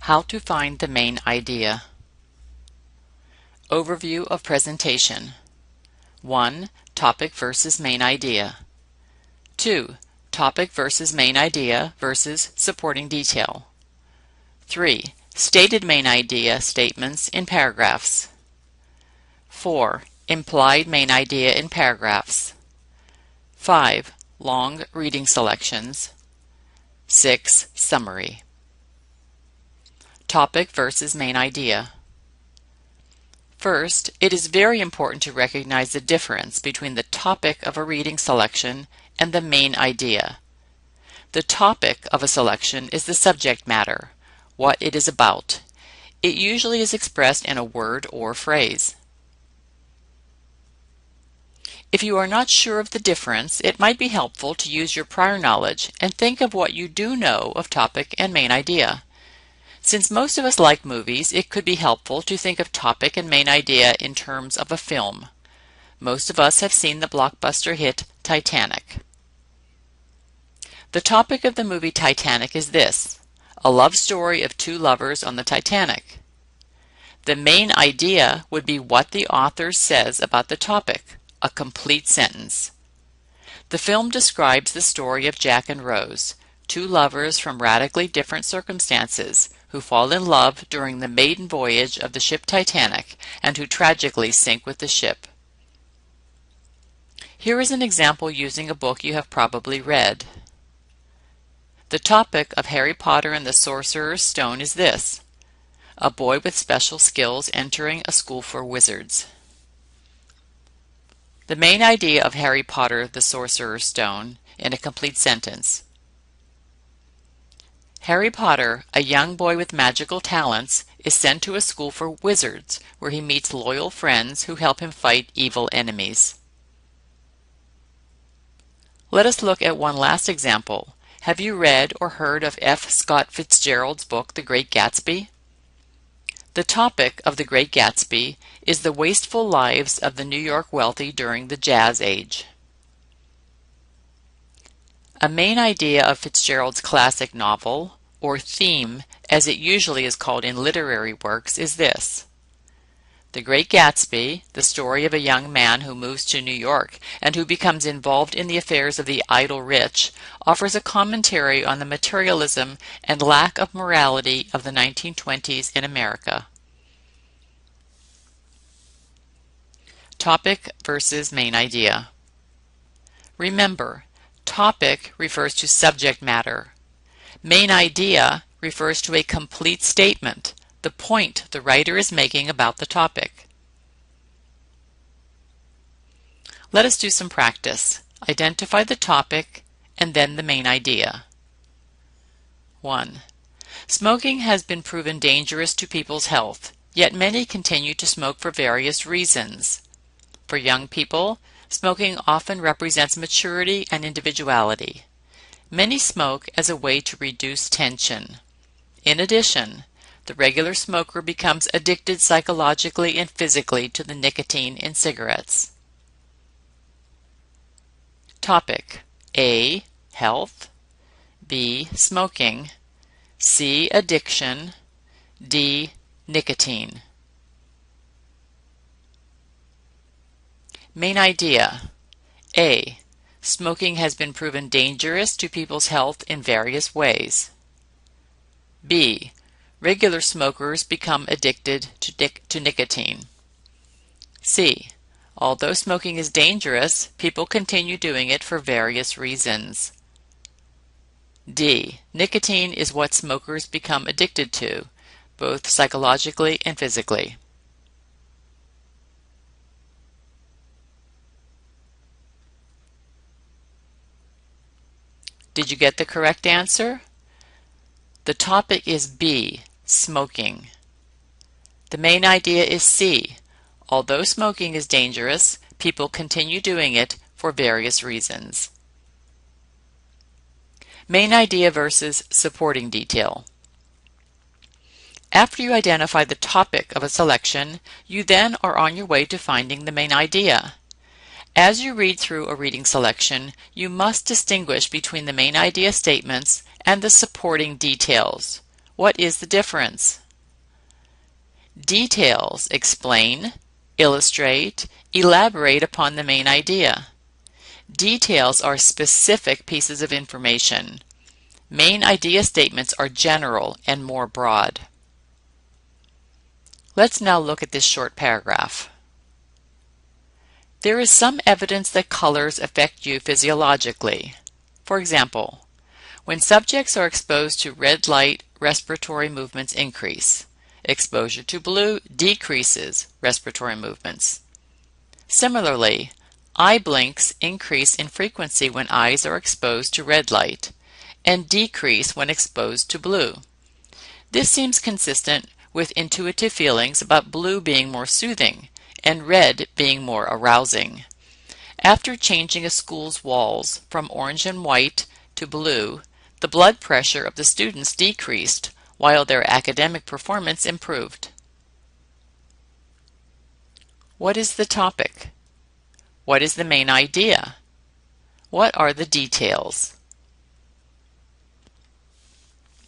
How to find the main idea. Overview of presentation. 1. Topic versus main idea. 2. Topic versus main idea versus supporting detail. 3. Stated main idea statements in paragraphs. 4. Implied main idea in paragraphs. 5. Long reading selections. 6. Summary. Topic versus main idea. First, it is very important to recognize the difference between the topic of a reading selection and the main idea. The topic of a selection is the subject matter, what it is about. It usually is expressed in a word or phrase. If you are not sure of the difference, it might be helpful to use your prior knowledge and think of what you do know of topic and main idea. Since most of us like movies, it could be helpful to think of topic and main idea in terms of a film. Most of us have seen the blockbuster hit Titanic. The topic of the movie Titanic is this: a love story of two lovers on the Titanic. The main idea would be what the author says about the topic, a complete sentence. The film describes the story of Jack and Rose, two lovers from radically different circumstances who fall in love during the maiden voyage of the ship Titanic and who tragically sink with the ship. Here is an example using a book you have probably read. The topic of Harry Potter and the Sorcerer's Stone is this: a boy with special skills entering a school for wizards. The main idea of Harry Potter, the Sorcerer's Stone, in a complete sentence. Harry Potter, a young boy with magical talents, is sent to a school for wizards where he meets loyal friends who help him fight evil enemies. Let us look at one last example. Have you read or heard of F. Scott Fitzgerald's book, The Great Gatsby? The topic of The Great Gatsby is the wasteful lives of the New York wealthy during the Jazz Age. A main idea of Fitzgerald's classic novel, or theme as it usually is called in literary works, is this: The Great Gatsby, the story of a young man who moves to New York and who becomes involved in the affairs of the idle rich, offers a commentary on the materialism and lack of morality of the 1920s in America. Topic versus main idea. Remember, topic refers to subject matter. Main idea refers to a complete statement, the point the writer is making about the topic. Let us do some practice. Identify the topic and then the main idea. 1. Smoking has been proven dangerous to people's health, yet many continue to smoke for various reasons. For young people, smoking often represents maturity and individuality. Many smoke as a way to reduce tension. In addition, the regular smoker becomes addicted psychologically and physically to the nicotine in cigarettes. Topic: A. Health. B. Smoking. C. Addiction. D. Nicotine. Main idea. A. Smoking has been proven dangerous to people's health in various ways. B. Regular smokers become addicted to nicotine. C. Although smoking is dangerous, people continue doing it for various reasons. D. Nicotine is what smokers become addicted to, both psychologically and physically. Did you get the correct answer? The topic is B, smoking. The main idea is C. Although smoking is dangerous, people continue doing it for various reasons. Main idea versus supporting detail. After you identify the topic of a selection, you then are on your way to finding the main idea. As you read through a reading selection, you must distinguish between the main idea statements and the supporting details. What is the difference? Details explain, illustrate, elaborate upon the main idea. Details are specific pieces of information. Main idea statements are general and more broad. Let's now look at this short paragraph. There is some evidence that colors affect you physiologically. For example, when subjects are exposed to red light, respiratory movements increase. Exposure to blue decreases respiratory movements. Similarly, eye blinks increase in frequency when eyes are exposed to red light and decrease when exposed to blue. This seems consistent with intuitive feelings about blue being more soothing and red being more arousing. After changing a school's walls from orange and white to blue, the blood pressure of the students decreased while their academic performance improved. What is the topic? What is the main idea? What are the details?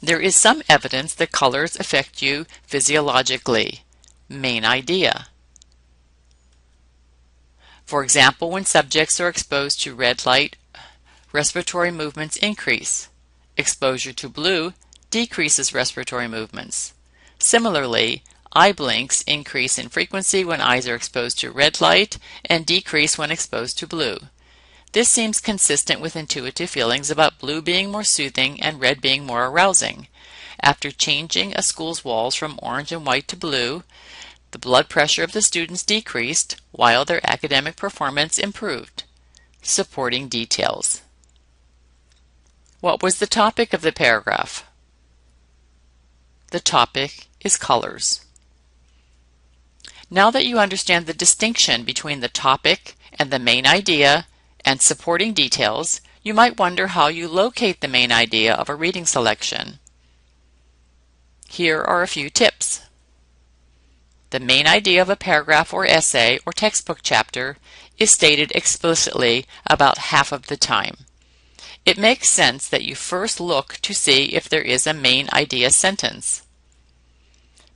There is some evidence that colors affect you physiologically. Main idea. For example, when subjects are exposed to red light, respiratory movements increase. Exposure to blue decreases respiratory movements. Similarly, eye blinks increase in frequency when eyes are exposed to red light and decrease when exposed to blue. This seems consistent with intuitive feelings about blue being more soothing and red being more arousing. After changing a school's walls from orange and white to blue, the blood pressure of the students decreased while their academic performance improved. Supporting details. What was the topic of the paragraph? The topic is colors. Now that you understand the distinction between the topic and the main idea and supporting details, you might wonder how you locate the main idea of a reading selection. Here are a few tips. The main idea of a paragraph or essay or textbook chapter is stated explicitly about half of the time. It makes sense that you first look to see if there is a main idea sentence.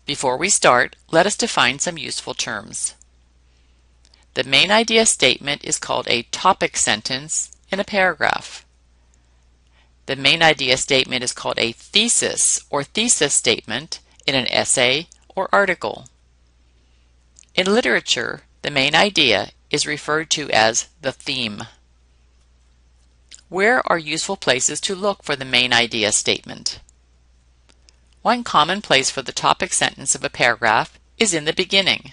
Before we start, let us define some useful terms. The main idea statement is called a topic sentence in a paragraph. The main idea statement is called a thesis or thesis statement in an essay or article. In literature, the main idea is referred to as the theme. Where are useful places to look for the main idea statement? One common place for the topic sentence of a paragraph is in the beginning.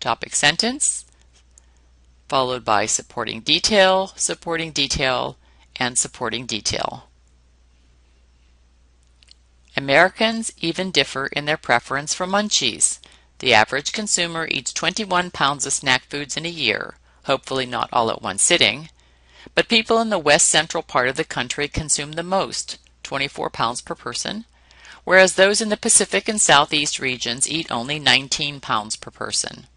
Topic sentence, followed by supporting detail, and supporting detail. Americans even differ in their preference for munchies. The average consumer eats 21 pounds of snack foods in a year, hopefully not all at one sitting. But people in the west central part of the country consume the most, 24 pounds per person, whereas those in the Pacific and Southeast regions eat only 19 pounds per person.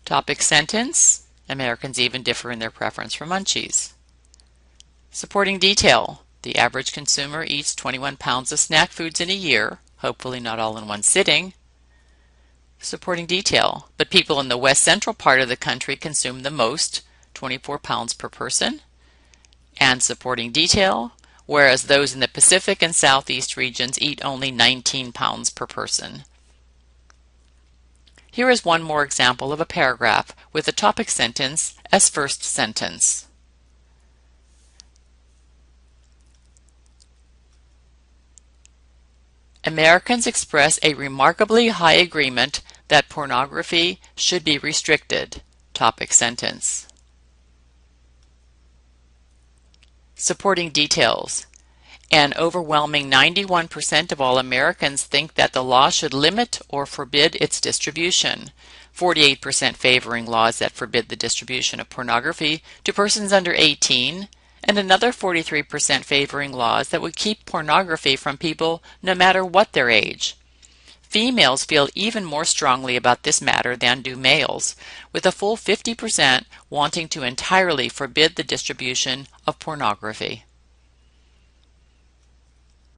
Topic sentence, Americans even differ in their preference for munchies. Supporting detail, the average consumer eats 21 pounds of snack foods in a year, hopefully not all in one sitting. Supporting detail, but people in the west central part of the country consume the most, 24 pounds per person. And supporting detail, whereas those in the Pacific and Southeast regions eat only 19 pounds per person. Here is one more example of a paragraph with the topic sentence as first sentence. Americans express a remarkably high agreement that pornography should be restricted. Topic sentence. Supporting details. An overwhelming 91% of all Americans think that the law should limit or forbid its distribution. 48% favoring laws that forbid the distribution of pornography to persons under 18, and another 43% favoring laws that would keep pornography from people no matter what their age. Females feel even more strongly about this matter than do males, with a full 50% wanting to entirely forbid the distribution of pornography.